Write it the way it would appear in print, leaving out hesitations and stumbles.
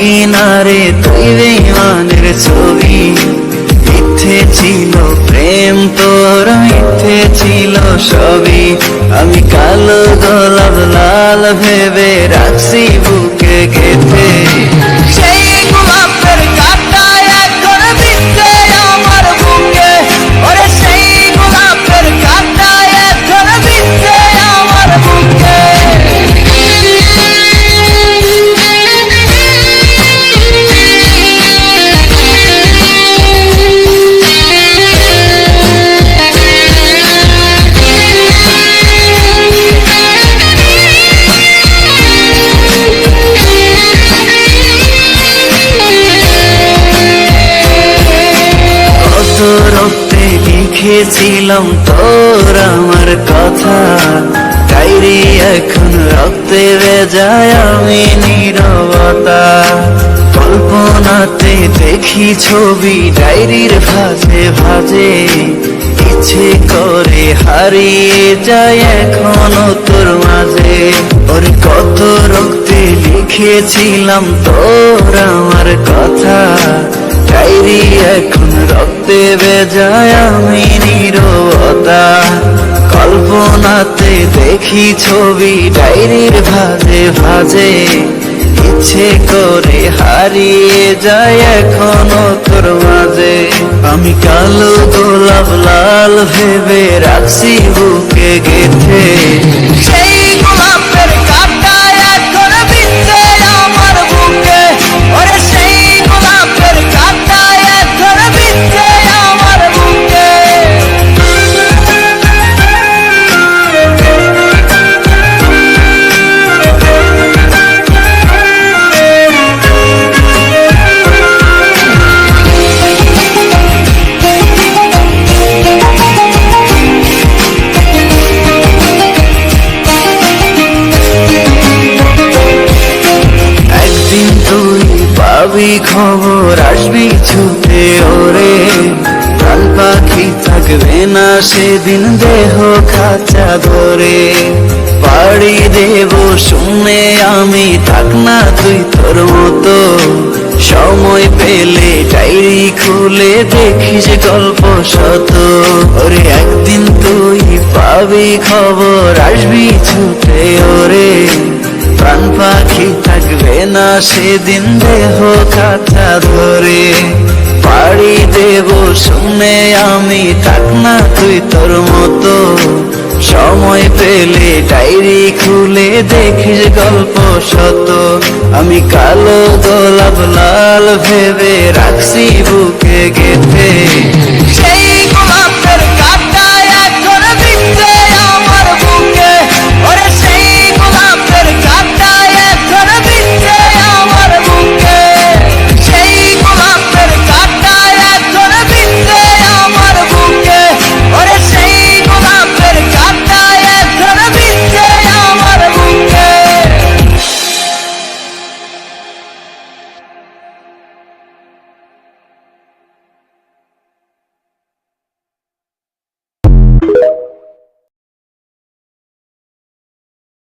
কিনারে তুই বেঈমানের ছবি। মিথ্যে ছিল প্রেম তোর, মিথ্যে ছিল সবই। আমি কালো গোলাপ লাল ভেবে রাখছি বুকে গেঁথে। সেই গোলাপের কাঁটা এখন বিঁধে আমার বুকে, ওরে সেই গোলাপের কাঁটা এখন বিঁধে আমার বুকে। রক্তে লিখেছিলাম তোর আমার কথা, ডায়েরি এখন রক্তে ভেজায় আমি নীরবতা। কল্পনাতে দেখি ছবি ডায়েরির ভাঁজে ভাঁজে, ইচ্ছে করে হারিয়ে যায় এখনো তোর মাঝে। ওর কত রক্তে লিখেছিলাম তোর আমার কথা, ডায়েরি এখন রক্তে ভেজায় আমি নীরবতা। কল্পনাতে দেখি ছবি ডায়েরির ভাঁজে ভাঁজে, ইচ্ছে করে হারিয়ে যায় এখনো তোর মাঝে। আমি কালো গোলাপ লাল ভেবে রাখছি বুকে গেঁথে। সেই গোলাপের কাঁটা এখন বিঁধে আমার বুকে, ওরে সেই গোলাপের কাঁটা এখন বিঁধে আমার বুকে। পাবি খবর আসবি ছুটে ওরে, প্রাণ পাখি থাকবে না সেদিন দেহ খাঁচা ধরে। পাড়ি দেব শুনে আমি, থাক না তুই তোর মতো। সময় পেলে ডায়েরি খুলে দেখিস গল্প শত। ওরে একদিন তুই পাবি খবর আসবি ছুটে ওরে, প্রাণ পাখি থাকবে না সেদিন দেহ কাঁচা ধরে। পাড়ি দেব শুনে আমি, থাক না তুই তোর মতো। সময় পেলে ডায়েরি খুলে দেখিস গল্প শত। আমি কালো গোলাপ লাল ভেবে রাখছি বুকে গেঁথে।